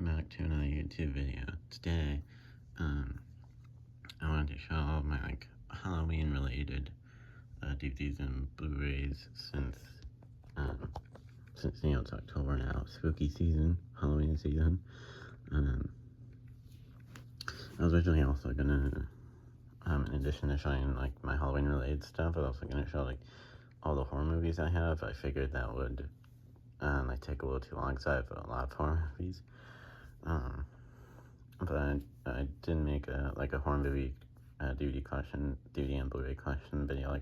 welcome back to another YouTube video. Today, I wanted to show all my Halloween related DVDs and Blu-rays since it's October now, spooky season, Halloween season. I was originally also gonna, in addition to showing my Halloween related stuff, I was also gonna show all the horror movies I have. I figured that would take a little too long because I have a lot of horror movies. But I did make a horror movie DVD collection, DVD and Blu-ray collection video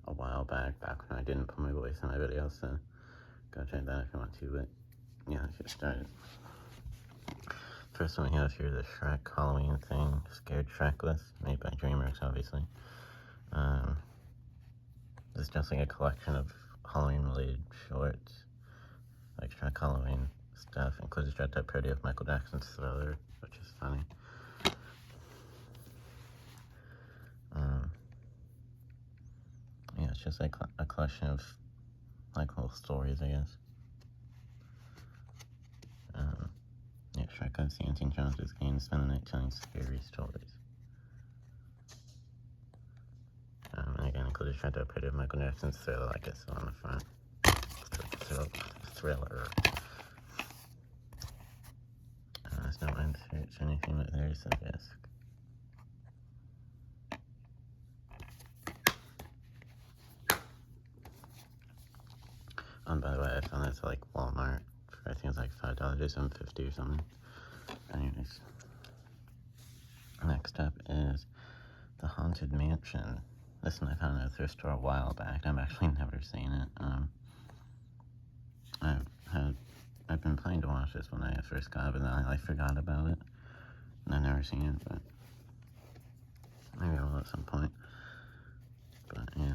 a while back when I didn't put my voice in my videos, so go check that if you want to. But yeah, let's get started. First one we have here, the Shrek Halloween thing, Scared Shrekless, made by DreamWorks, obviously. This is just a collection of Halloween related shorts, Shrek Halloween stuff, includes a stretched out parody of Michael Jackson's Thriller, which is funny. Yeah, it's just a collection of little stories, I guess. Yeah, Shrek goes to Auntie Jones's game to spend the night telling scary stories. And again, includes a stretched out parody of Michael Jackson's Thriller, I guess, on the front. Thriller. There's no inserts or anything, but there's the disc. By the way, I found this at Walmart for I think it's $5 or $7.50 or something. Anyways, next up is The Haunted Mansion. This one I found at a thrift store a while back. I've actually never seen it. I've been planning to watch this when I first got it, but then I forgot about it, and I've never seen it, but maybe I will at some point. But yeah.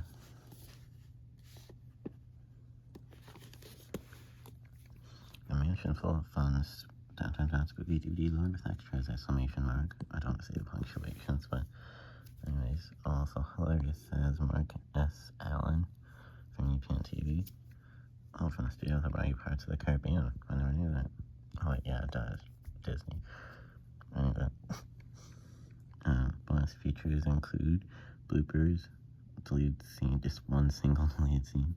A mansion full of fun, spooky DVD loaded with extras, exclamation mark. I don't see the punctuations, but anyways, also hilarious, says Mark S. Allen from UPN TV. Oh, from the studio that brought you Parts of the Caribbean. I never knew that. Oh, yeah, it does. Disney. Anyway. Bonus features include bloopers, deleted scene, just one single deleted scene.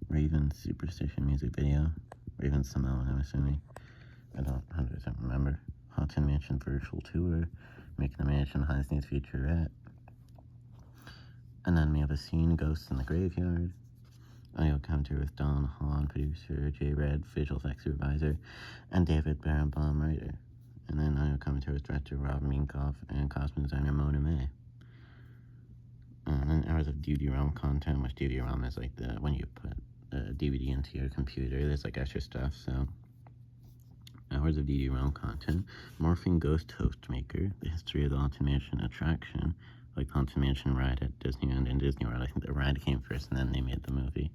Raven's Superstition music video. Raven Samoan, I'm assuming. I don't 100% remember. Haunted Mansion virtual tour. Making the Mansion Highest Needs featurette. And then we have a scene, Ghosts in the Graveyard. Audio commentary with Don Hahn, producer, J. Red, visual effects supervisor, and David Barenbaum, writer. And then audio commentary with director Rob Minkoff and costume designer Mona May. And then hours of DVD-ROM content, which DVD-ROM is when you put a DVD into your computer, there's extra stuff, so. Hours of DVD-ROM content, Morphing Ghost Toast Maker, the history of the Haunted Mansion attraction, Haunted Mansion ride at Disneyland and Disney World. I think the ride came first and then they made the movie.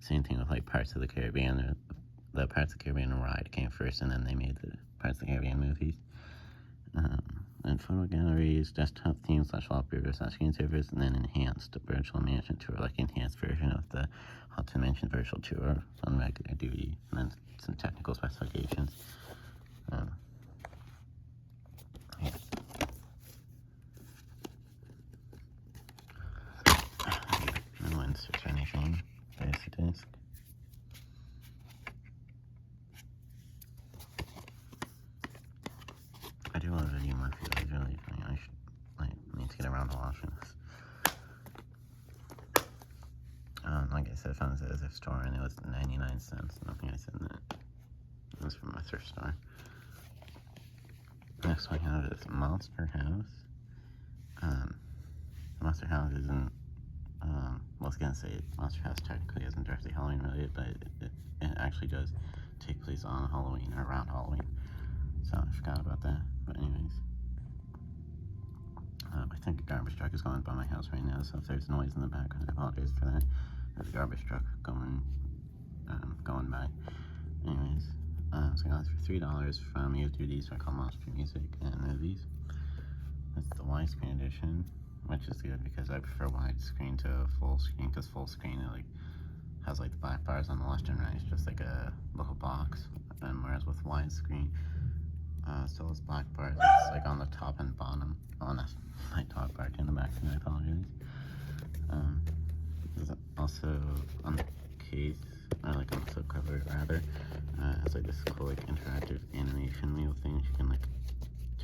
Same thing with Parts of the Caribbean. The Parts of the Caribbean ride came first and then they made the Parts of the Caribbean movies. And photo galleries, desktop themes / wallpaper / screensavers, and then enhanced virtual mansion tour, enhanced version of the Haunted Mansion virtual tour on regular DVD, and then some technical specifications. Yeah. No inserts or anything. There's the disc. I do want a video more for you. Really funny. I should need to get around to watching this. Like I said, I found this at a thrift store and it was 99 cents. Nothing I said that. It was from my thrift store. Next one I have is Monster House. Monster House isn't, I was gonna say Monster House technically isn't directly Halloween related, but it actually does take place on Halloween or around Halloween. So I forgot about that. But anyways, I think a garbage truck is going by my house right now, so if there's noise in the background, I apologize for that. There's a garbage truck going by. Anyways, so I got this for $3 from used DVDs so I call Monster Music and Movies. It's the widescreen edition, which is good because I prefer widescreen to full screen, because full screen it has the black bars on the left and right. It's just a little box, and whereas with widescreen screen. Still has black bars. It's like on the top and bottom. Oh, that's my dog bark in the back, and I apologize. There's also on the case, or like on the slipcover rather, it's like this cool like interactive animation wheel thing. You can like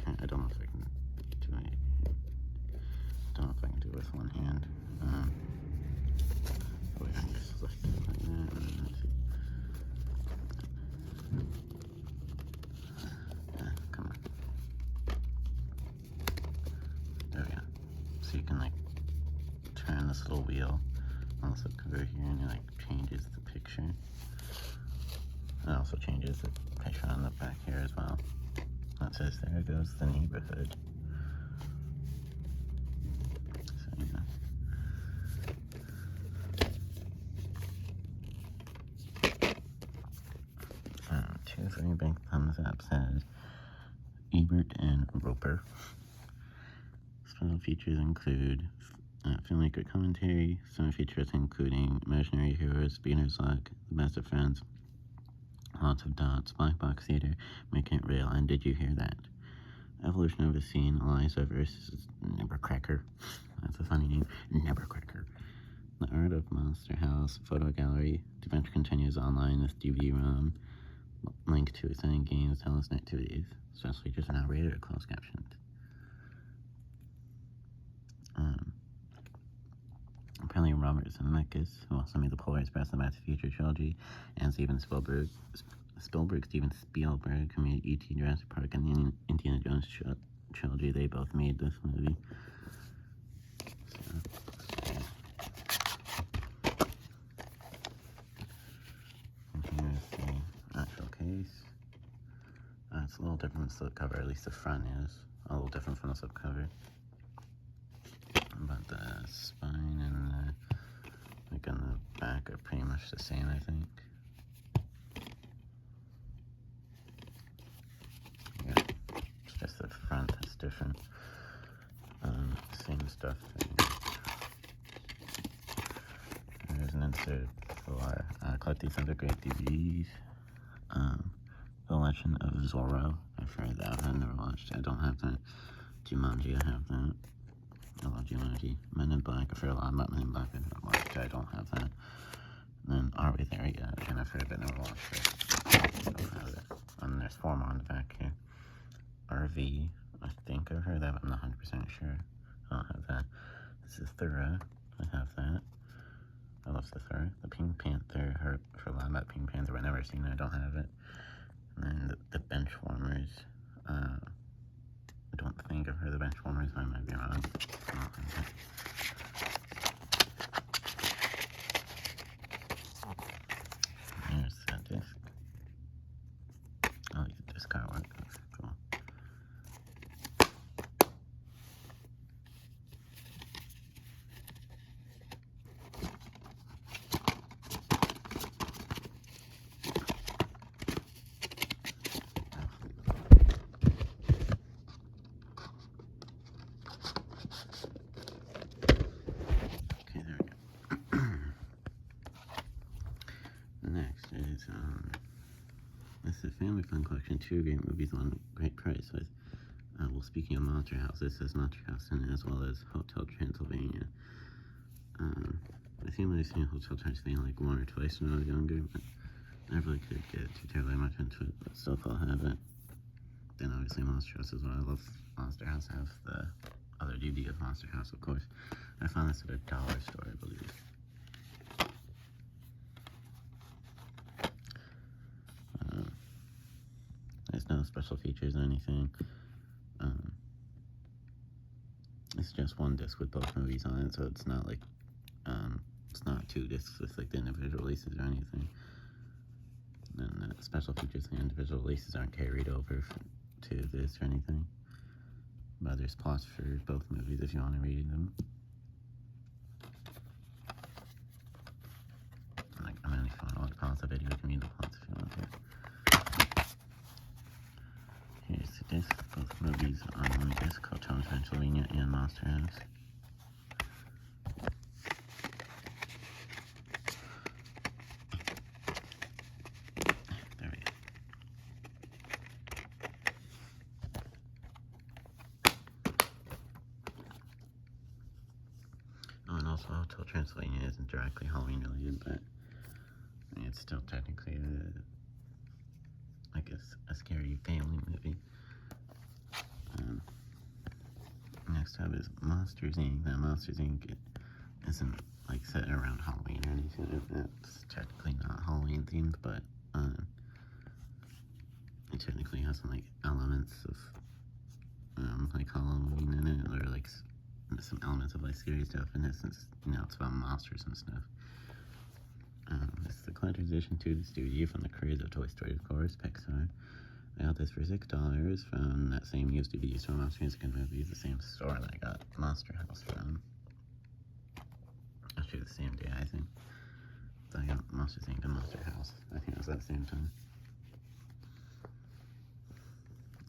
turn. I don't know if I can do it. I don't know if I can do it with one hand. Wait, I just lift it like that. Come on. There we go. So you can like turn this little wheel on the slipcover here, and it like changes the picture. It also changes the picture on the back here as well. That says there goes the neighborhood. So yeah. Two very big thumbs up says Ebert and Roper. Special features include filmmaker commentary, some features including imaginary heroes, beginner's luck, the best of friends, lots of dots, black box theater, making it real, and did you hear that? Evolution of a scene, Eliza versus Nevercracker. That's a funny name, Nevercracker. The Art of Monster House, photo gallery, the adventure continues online with DVD-ROM, link to exciting games, tells activities, special features are now rated or closed captioned. Apparently Robert Zemeckis, who also made the Polar Express, the Back to the Future trilogy, and Steven Spielberg, Steven Spielberg, who made E.T., Jurassic Park, and the Indiana Jones trilogy, they both made this movie. So, and here's the actual case. It's a little different from the slipcover, at least the front is a little different from the slipcover. But the spine and the, like on the back, are pretty much the same, I think. Yeah, it's just the front that's different. Same stuff. There's an insert for collect these other great DVDs. The Legend of Zorro. I've heard that. I've never watched it. I don't have that. Jumanji, I have that. I love Jumanji. Men in Black, I've heard a lot about Men in Black. I've never watched it. I don't have that. And then Are We There Yet? Again, I've heard but never watched it. I don't have it. And there's 4 more on the back here. RV, I think I've heard that, but I'm not 100% sure. I don't have that. This is Thura. I have that. I love the Thura. The Pink Panther, heard for a lot about Pink Panther, but I've never seen it. I don't have it. And then the Benchwarmers. I don't think I've heard of the Benchwarmers, I might be wrong. I don't think so. There's that disc. Oh, the disc artwork. That's cool. Okay, there we go. Next is, this is Family Fun Collection, 2 great movies, 1 great price with, well, speaking of Monster House, this has Monster House in it, as well as Hotel Transylvania. I think I've seen Hotel Transylvania like 1 or twice when I was younger, but I never really could get too terribly much into it, but still thought I'll have it. Then obviously Monster House as well. I love Monster House. I have the other DVD of Monster House, of course. I found this at a dollar store, I believe. There's no special features or anything. It's just 1 disc with both movies on it, so it's not like, it's not 2 discs with like the individual releases or anything. And the special features and the individual releases aren't carried over to this or anything. But there's plots for both movies if you want to read them. Like, I mean, if you want to pause the video, you can read the plots if you want to. Here's the disc. Both movies on 1 disc, Hotel Transylvania and Monster House. There we go. Hotel Transylvania isn't directly Halloween related, but I mean, it's still technically I guess a scary family movie. Next up is Monsters Inc. Now, Monsters Inc. isn't like set around Halloween or anything. It's technically not Halloween themed, but it technically has some like elements of like Halloween in it, or like some elements of like scary stuff in it, since it's about monsters and stuff. This is the collector's edition to this DVD from the creators of Toy Story, of course, Pixar. I got this for $6 from that same used DVD store, Monster Music and Movies, the same store that I got Monster House from. Actually, the same day, I think. So I got Monsters Inc. and Monster House. I think it was at the same time.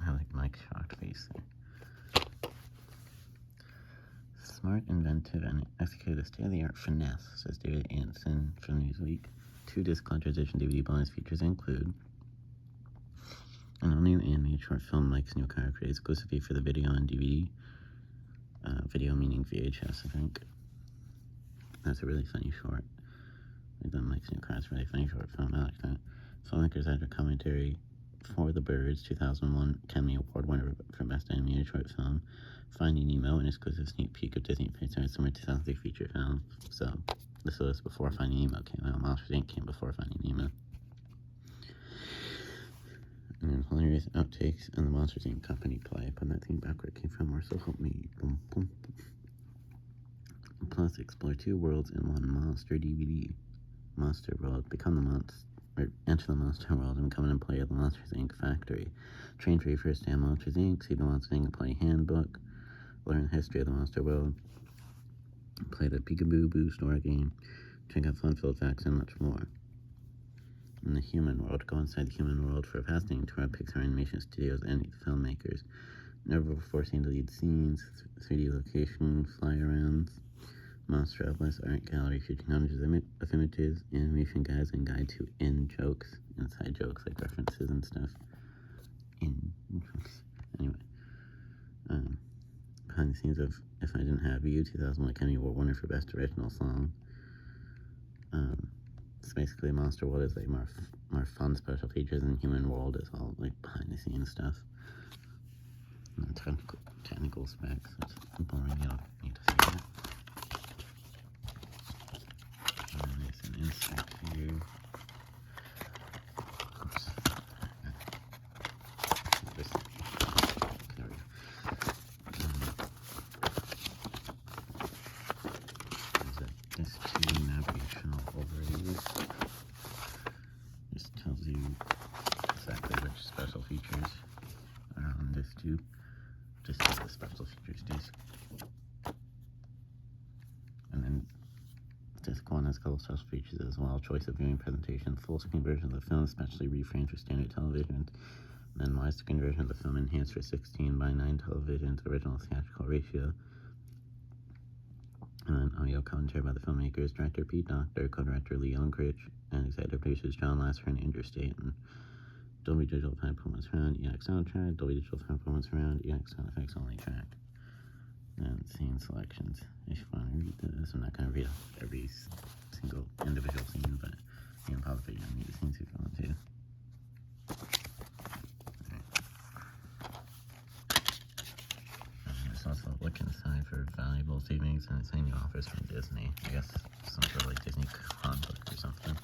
I like Mike's shocked face there. Smart, inventive, and executed a state-of-the-art finesse, says David Anderson from Newsweek. 2-disc collector's edition DVD bonus features include an all-new animated short film, Mike's New Car, created exclusively for the video and DVD. Video meaning VHS, I think. That's a really funny short. The Mike's New Car is a really funny short film. I like that. Filmmakers added commentary for the Birds, 2001 Academy Award winner for Best Animated Short Film. Finding Nemo, an exclusive sneak peek of Disney Pixar's summer 2003 feature film. So, this was before Finding Nemo came out. Monsters Inc. came before Finding Nemo. And then hilarious outtakes and the Monsters Inc. company play. Put that thing back where it came from, or so help me. Boom, boom. Plus, explore 2 worlds in one monster DVD. Monster World. Become the monster. Enter the Monster World and become an employee of the Monsters Inc. factory. Train for your first day on Monsters Inc. See the Monsters Inc. Employee Handbook. Learn the history of the Monster World. Play the Peekaboo Boo store game. Check out fun-filled facts and much more. In the Human World. Go inside the Human World for a fascinating tour of Pixar Animation Studios and the filmmakers. Never before seen deleted scenes, 3D locations, fly-arounds, monster outlets, art gallery featuring hundreds of images, animation guides, and guide to in-jokes, inside jokes, like references and stuff. In-jokes. Anyway. Behind the scenes of If I Didn't Have You, 2001 Academy Award winner for Best Original Song. It's basically Monster World is like more fun special features, and Human World is all like behind the scenes stuff. And then technical specs. It's boring, you don't need to see that. And then there's an insert here. Oops. There we go. There's two navigational overviews. Just tells you exactly which special features are on disc 2. Just as the special features disc. And then disc 1 has a couple of special features as well. Choice of viewing presentation, full screen version of the film, especially reframed for standard television. And then widescreen version of the film enhanced for 16:9 television to original theatrical ratio. And then audio commentary by the filmmakers, director Pete Docter, co-director Lee Unkrich, and executive producers John Lasseter and Andrew Staten. Dolby Digital 5.1 surround, EX soundtrack, Dolby Digital 5.1 surround, EX sound effects only track. And scene selections. If you want to read this, I'm not going to read every single individual scene, but you can pause the video and read the scenes if you want to. There's also a look inside for valuable savings and signing offers from Disney. I guess some sort of like Disney book or something.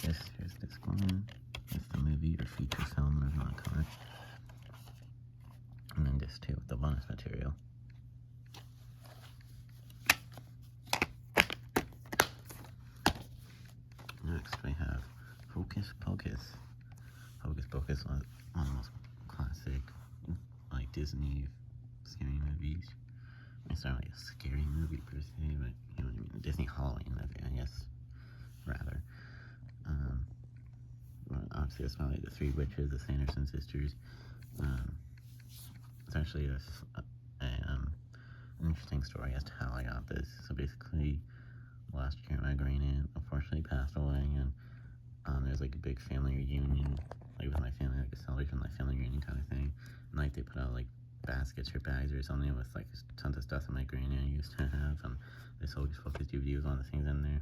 Here's this one. It's the movie or feature film, whatever you want to call it. And then this too with the bonus material. Next we have Hocus Pocus. Hocus Pocus was one of the most classic, like, Disney scary movies. It's not like a scary movie per se, but you know what I mean, a Disney Halloween movie, I guess, rather. Obviously it's about like the 3 witches, the Sanderson sisters. It's actually an interesting story as to how I got this. So basically, last year my great aunt unfortunately passed away, and there's like a big family reunion, like with my family, like a celebration, like family reunion kind of thing. And like they put out like baskets or bags or something with like tons of stuff that my great aunt used to have, and this Hocus Pocus DVD was one of the things in there.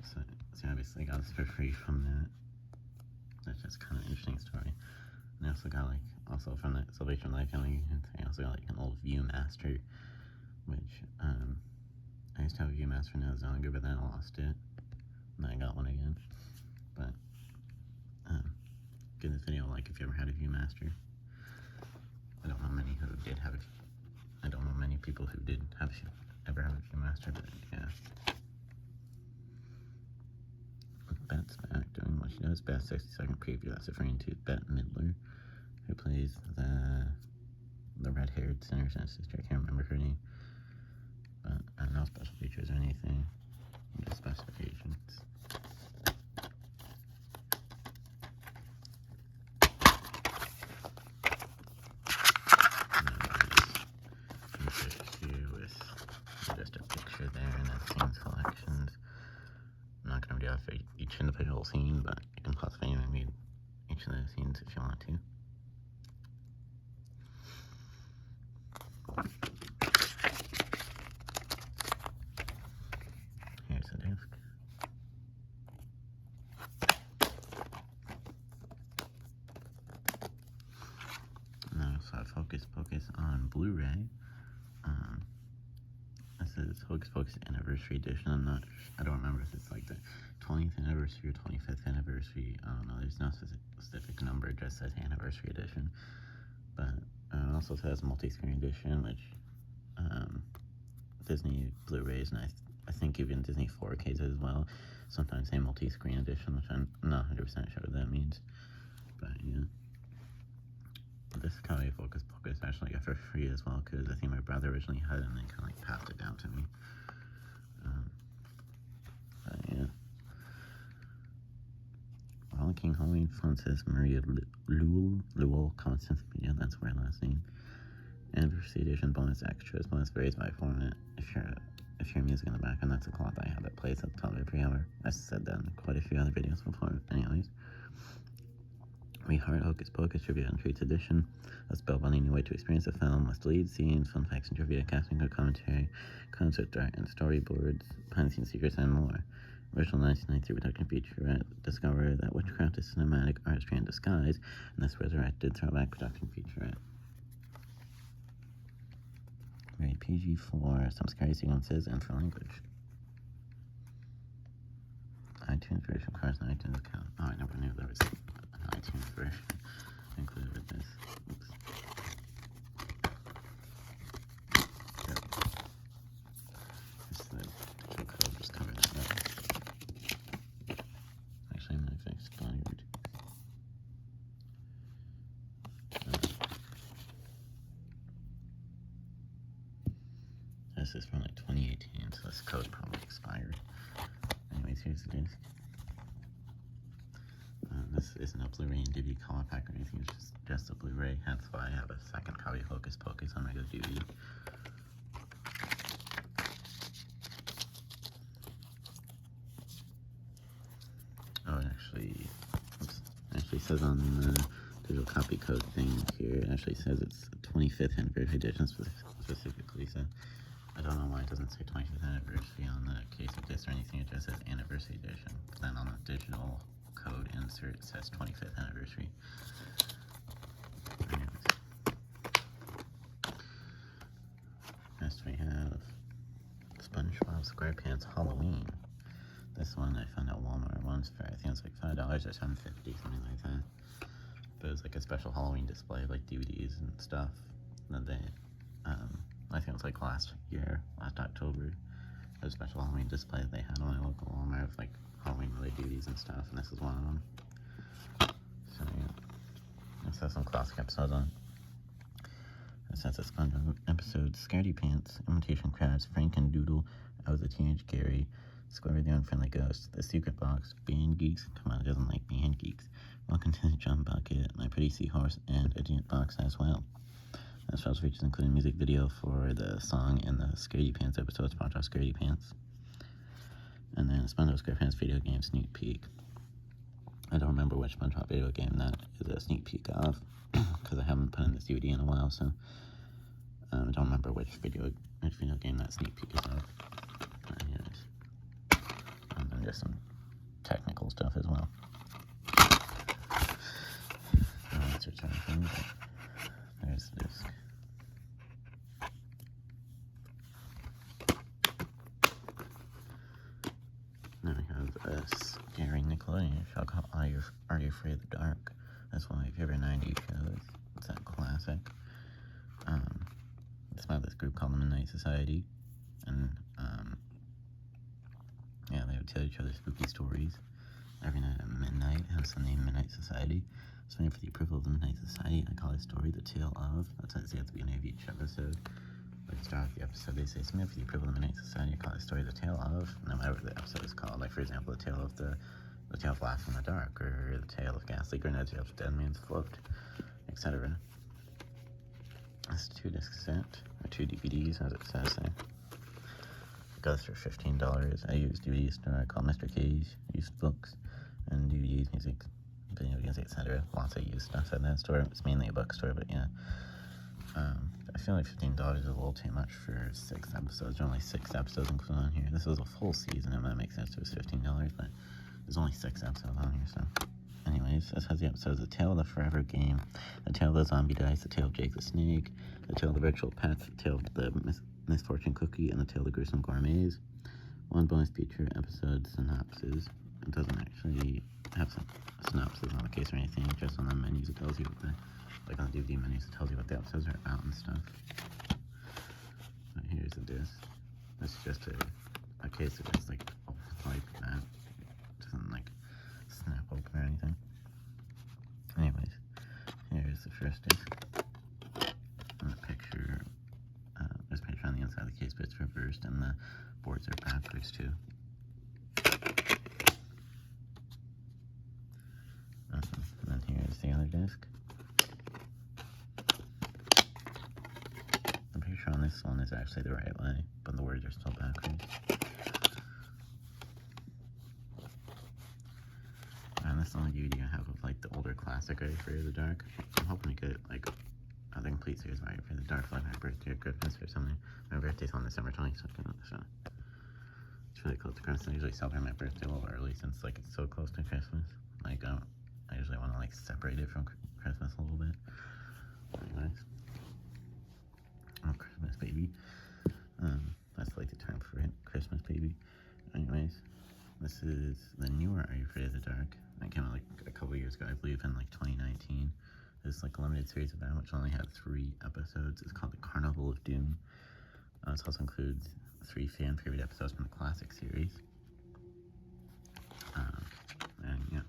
So obviously got this for free from that. That's just kind of an interesting story. And I also got like, also from the Salvation Life family, I also got like an old Viewmaster, which I used to have a Viewmaster when I was younger, but then I lost it, and I got one again. But give this video a like if you ever had a Viewmaster. I don't know many who did have it. I don't know many people who did have ever have a Viewmaster, but yeah. Bet's back doing what she does best. 60-second preview. That's referring to Bette Midler, who plays the red-haired Sinister sister. I can't remember her name, but no special features or anything. Just specifications. With just a picture there and then scene selections. I'm not going to do that for each individual scene, but you can possibly even read each of those scenes if you want to. Here's the disc. And I also have Hocus Pocus on Blu-ray. This is Hocus Pocus Anniversary Edition. I don't remember if it's like the 20th anniversary or 25th anniversary. I don't know. There's no specific number. It just says Anniversary Edition. But it also says Multi-Screen Edition, which Disney Blu-rays, and I think even Disney 4Ks as well sometimes say Multi-Screen Edition, which I'm not 100% sure what that means. But yeah. This copy of Hocus Pocus I actually got for free as well, because I think my brother originally had it and then kind of like passed it down to me. But yeah. Rolling King Halloween Fun says Maria Lowell, Constance Media, that's her last name. Anniversary Edition bonus extras, bonus varies by format. If you're music in the background, that's a clock I have that plays at the top of every hour. I've said that in quite a few other videos before, anyways. We Heart Hocus Pocus Trivia and Treats Edition. A spellbinding new way to experience the film, with deleted scenes, fun facts and trivia, casting and commentary, concept art and storyboards, behind-the-scenes secrets, and more. Original 1993 production featurette. Discover that witchcraft is cinematic artistry in disguise, and this resurrected throwback production featurette. Rated PG-4, some scary sequences, and for language. iTunes version, of course, iTunes account. Oh, I never knew there was an iTunes version included with this. Oops. Yep. It's the digital code just covered that up. Actually, my face expired. This is from like 2018, so this code probably expired. Anyways, here's the disc. This isn't a Blu-ray and DVD color pack or anything, it's just a Blu-ray, hence why I have a second copy of Hocus Pocus on regular DVD. Oh, it actually says on the digital copy code thing here, it actually says it's 25th anniversary edition specifically, so I don't know why it doesn't say 25th anniversary on the case of this or anything, it just says anniversary edition. But then on the digital code insert it says 25th anniversary. Anyways. Next we have Spongebob Squarepants Halloween. This one I found at Walmart once for, I think it's like $5 or $7.50, something like that. But it was like a special Halloween display, like DVDs and stuff. And they, I think it was like last October, a special Halloween display that they had on my local Walmart with like Halloween-related DVDs and stuff, and this is one of them. So yeah, this has some classic episodes on it. This has a SpongeBob episode, Scaredy Pants, Imitation Crabs, Frank and Doodle, I Was a Teenage Gary, Square the Unfriendly Ghost, The Secret Box, Band Geeks, come on, it doesn't like Band Geeks, Welcome to the Jump Bucket, My Pretty Seahorse, and a Giant Box as well. The special features include a music video for the song in the Scaredy Pants episode, SpongeBob Scaredy Pants. And then SpongeBob Squarepants video game sneak peek. I don't remember which SpongeBob video game that is a sneak peek of, because I haven't put in this DVD in a while, so I don't remember which video game that sneak peek is of. And then just some technical stuff as well. That's your thing, but there's the disc. Then we have a scary Nickelodeon show called Are You Afraid of the Dark? That's one of my favorite 90s shows. It's that classic. It's about this group called the Midnight Society, and yeah, they would tell each other spooky stories every night at midnight, hence the name Midnight Society. So for the approval of the Midnight Society, I call this story The Tale of. That's what I say at the beginning of each episode. Like the start of the episode, they say, submit for the approval of the Midnight Society, I call this story The Tale of, no matter what the episode is called. Like, for example, the tale of Laugh in the Dark, or the tale of Ghastly Grin, the tale of Dead Man's Float, etc. It's a 2-disc set, or 2 DVDs, as it says there. It goes for $15. I use DVD store called Mr. K's, used books, and DVDs, music, video games, etc. Lots of used stuff at that store. It's mainly a bookstore, but yeah. I feel like $15 is a little too much for 6 episodes. There's only 6 episodes included on here. This was a full season, and that makes sense. It was $15, but there's only 6 episodes on here, so. Anyways, this has the episodes The Tale of the Forever Game, The Tale of the Zombie Dice, The Tale of Jake the Snake, The Tale of the Virtual Pets, The Tale of the Misfortune Cookie, and The Tale of the Gruesome Gourmets. One bonus feature episode synopsis. It doesn't actually have some synopsis on the case or anything, just on the menus it tells you what the, like on the DVD menus, it tells you what the episodes are about and stuff. But here's the disc. This is just a case that just like that. It doesn't like snap open or anything. Anyways, here's the first disc. And the picture, there's a picture on the inside of the case, but it's reversed, and the boards are backwards too. And then here's the other disc. The picture on this one is actually the right way, but the words are still backwards. And this is the only DVD I have of like the older classic Are You Afraid of the Dark. I'm hoping to get like a complete series of Are You Afraid of the Dark for like my birthday or Christmas or something. My birthday's on December 22nd, so it's really close to Christmas. I usually celebrate my birthday a little early since like it's so close to Christmas. Like I usually want to like separate it from Christmas a little bit. Anyways, oh, Christmas baby. That's like the term for it, Christmas baby. Anyways, this is the newer Are You Afraid of the Dark? That came out like a couple years ago, I believe, in like 2019. This is like a limited series of that, which only had 3 episodes. It's called the Carnival of Doom. This also includes 3 fan favorite episodes from the classic series. And yeah.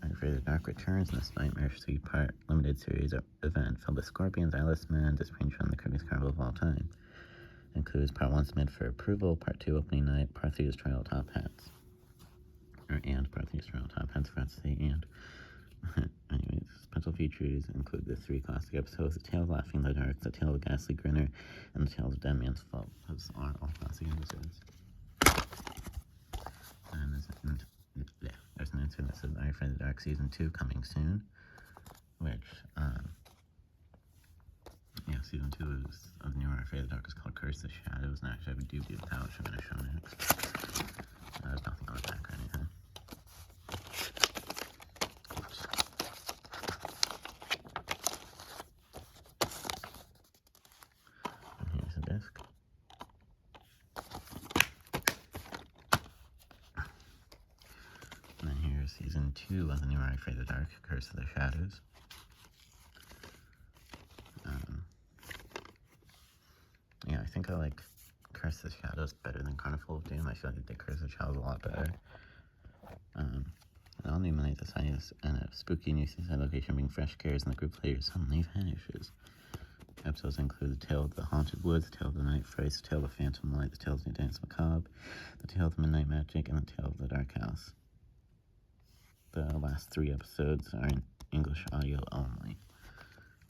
Are You Afraid of the Dark returns in this nightmare 3-part limited series event filled with scorpions, eyeless men, and disappearing from the creepiest carnival of all time. Includes part 1 submitted for approval, part 2 opening night, part 3 is trial top hats. And part 3 is trial top hats, forgot to say and. Anyways, special features include the 3 classic episodes, The Tale of Laughing in the Dark, The Tale of the Ghastly Grinner, and The Tale of the Dead Man's Fault. Those are all classic episodes. And there's an insert that says Are You Afraid of the Dark Season 2 coming soon, which, yeah, Season 2 of New Are You Afraid of the Dark is called Curse the Shadows, and actually I have a DVD of that, which I'm going to show next. There's nothing on the back or anything. And here's the disc. And then here's Season 2 of the New Are You Afraid of the Dark, Curse of the Shadows. Yeah, I think I like Curse of the Shadows better than Carnival of Doom. I feel like I think Curse of the Shadows a lot better. The all-new Midnight Society is in a spooky new seaside location, bringing fresh scares, and the group later suddenly vanishes. Episodes include The Tale of the Haunted Woods, The Tale of the Night Frights, The Tale of the Phantom Light, The Tale of the Dance Macabre, The Tale of the Midnight Magic, and The Tale of the Dark House. The last 3 episodes are in English audio only.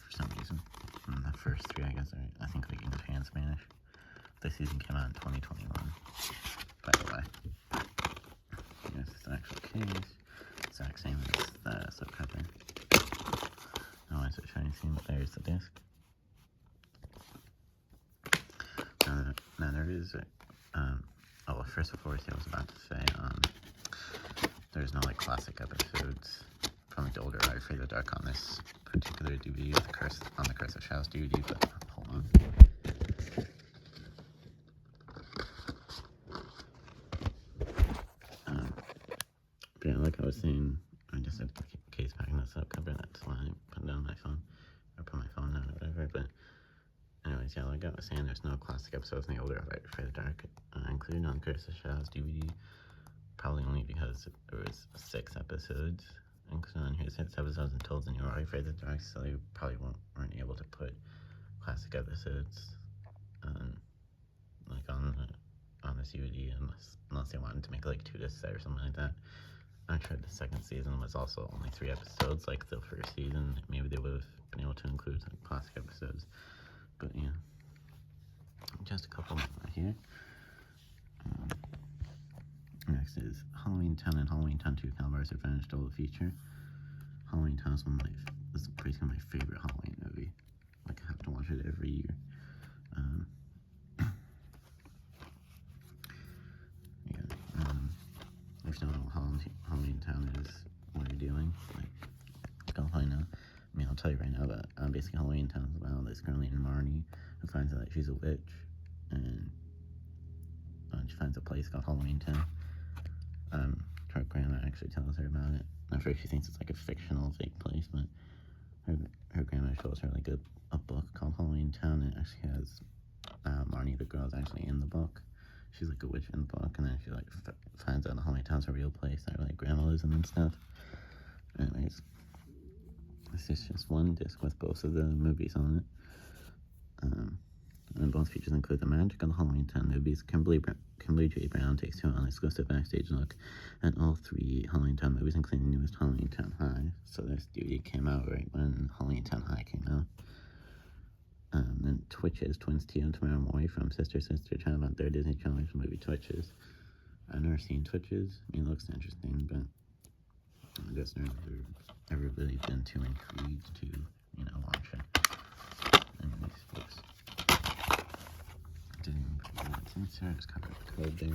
for some reason. And the first 3, I guess, are, I think, like English and Spanish. This season came out in 2021, by the way. Here's the actual case. Exact same as the slipcover. Oh, why is it showing? There's the disc. Now there is, well, first before I was about to say, there's no, like, classic episodes from, like, the older I Fear the Dark on this particular DVD, the Curse of Shadows DVD, but hold on. But yeah, like I was saying, I just had the case back in the subcover, that's why I put down my phone, or put my phone down or whatever, but anyways, yeah, like I was saying, there's no classic episodes in the older I Fear the Dark included on Curse of Shadows DVD, probably only because there was 6 episodes included on here, 6 episodes until the new I Fear the Dark, so they probably weren't able to put classic episodes like on the DVD unless they wanted to make like 2 discs or something like that. I'm sure the second season was also only 3 episodes, like the first season. Maybe they would have been able to include some classic episodes. But yeah, just a couple right here. Next is Halloween Town and Halloween Town 2 Calvar's Revenge Double Feature. Halloween Town is basically my favorite Halloween movie. Like, I have to watch it every year. If you don't know what Halloween Town is, what you're doing, like, go find out. I mean, I'll tell you right now, but basically Halloween Town is about this girl named Marnie who finds out that she's a witch, and she finds a place called Halloween Town. Her grandma actually tells her about it. At first she thinks it's like a fictional fake place, but her grandma shows her like a book called Halloween Town, and it actually has Marnie the girl is actually in the book. She's like a witch in the book, and then she like finds out the Halloween Town's a real place that like grandma lives in and stuff. Anyways, this is just one disc with both of the movies on it. And both features include the magic of the Halloween Town movies. Kimberly J. Brown takes you on an exclusive backstage look at all 3 Halloween Town movies, including the newest Halloween Town High. So this DVD came out right when Halloween Town High came out. And Twitches, Twins Tia and Tamara Moy from Sister chat about their Disney Channel movie Twitches. I've never seen Twitches. I mean, it looks interesting, but I guess I've never ever really been too intrigued to, watch it. Anyways, folks. Didn't even put what's inside, just covered the code there.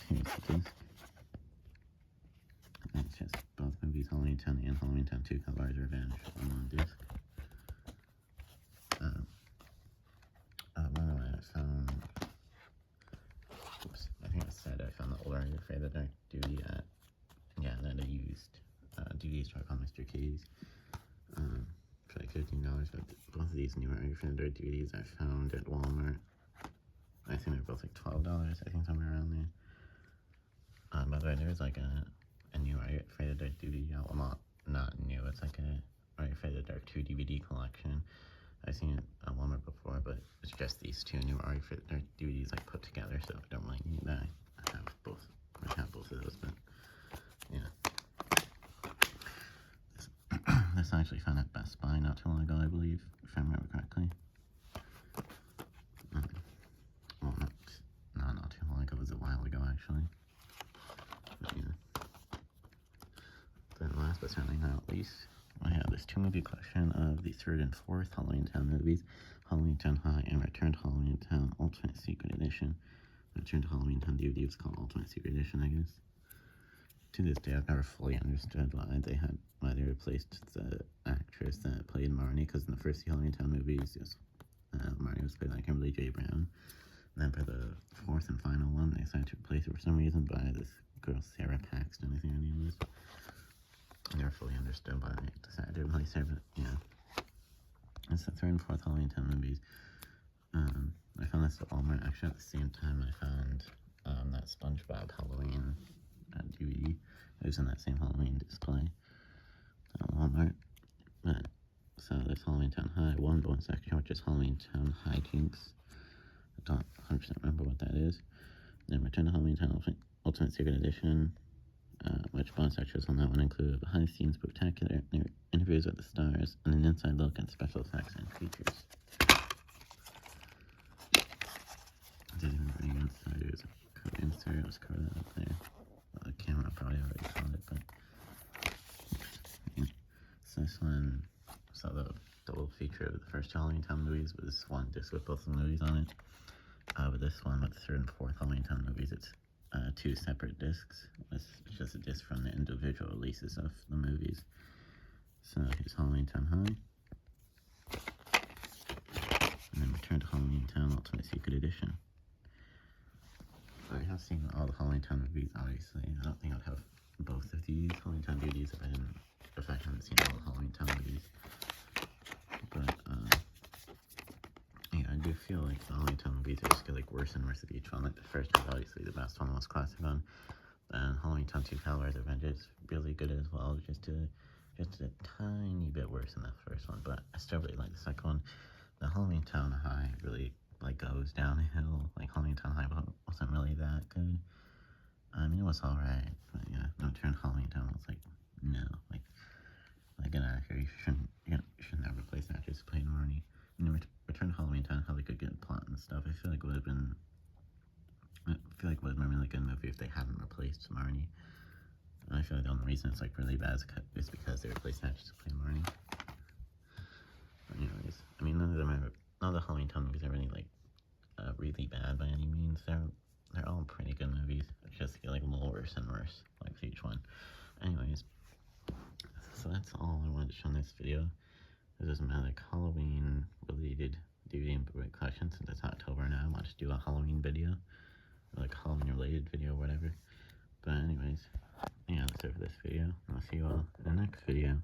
Here's the disc. And it's just both movies, Halloween Town and Halloween Town 2 Calvar's Revenge on one disc. By the way, I think I said I found the older I Fear the Dark DVD at, that I used DVD store called Mr. K's. For like $15, but both of these newer I Fear the Dark DVDs I found at Walmart. I think they're both like $12, I think, somewhere around there. By the way, there's like a new I Fear the Dark DVD out. Well, not new, it's like a I Fear the Dark 2 DVD collection. I've seen it at Walmart before, but it's just these 2 new I Fear the Dark DVDs like put together, so I don't really need that. I have both of those, but yeah. This I actually found at Best Buy not too long ago, I believe, if I remember correctly. Well, not too long ago, it was a while ago, actually. But yeah. Then last but certainly not least, I have this 2-movie collection of the 3rd and 4th Halloween Town movies, Halloween Town High and Return to Halloween Town Ultimate Secret Edition. Return to Halloween Town DVD was called Ultimate Secret Edition, I guess. To this day, I've never fully understood why they replaced the actress that played Marnie, because in the first Halloween Town movies, Marnie was played by Kimberly J. Brown. And then for the 4th and final one, they decided to replace it for some reason by this girl, Sarah Paxton, I think her name was. I never fully understood why they decided to replace her, but yeah. It's the 3rd and 4th Halloween Town movies. I found this at Walmart, actually at the same time I found that Spongebob Halloween DVD. It was in that same Halloween display at Walmart. But, so there's Halloween Town High, one bonus section, which is Halloween Town Hijinks. I don't 100% remember what that is. Then Return to Halloween Town Ultimate Secret Edition. which bonus extras on that one include behind-the-scenes spectacular interviews with the stars and an inside look at special effects and features. I didn't even bring inside. There's a insert. Let's cover that up there. Well, the camera probably already saw it, but yeah. So this one saw the double feature of the first Halloween Town movies with this one disc with both the movies on it. With this one, with the third and fourth Halloween Town movies, it's 2 separate discs. It's just a disc from the individual releases of the movies. So here's Halloween Town High. And then Return to Halloween Town Ultimate Secret Edition. I have seen all the Halloween Town movies, obviously. I don't think I'd have both of these Halloween Town DVDs if I hadn't seen all the Halloween Town movies. But, yeah, I do feel like the Halloween Town movies just get like worse and worse with each one. Like the first is obviously the best one, the most classic one. Then Halloween Town 2 Halloween's Revenge is really good as well, just a tiny bit worse than the first one, but I still really like the second one. The Halloween Town High really like goes downhill. Like Halloween Town High wasn't really that good. I mean, it was alright, but yeah, no, Turn Halloween Town was like, no, like get out of here. You shouldn't have replaced actors who played Marnie. You know, Return to Halloween Town had like a good plot and stuff. I feel like it would have been a really good movie if they hadn't replaced Marnie. And I feel like the only reason it's like really bad is because they replaced actors to play Marnie. But anyways, I mean, none of the Halloween Town movies are really like really bad by any means. They're all pretty good movies. It's just get like a little worse and worse, like for each one. Anyways, so that's all I wanted to show in this video. This is my like Halloween related DVD and Blu-ray collection. Since it's October now, I want to do a Halloween video, or like Halloween related video, or whatever. But anyways, yeah, that's it for this video. I'll see you all in the next video.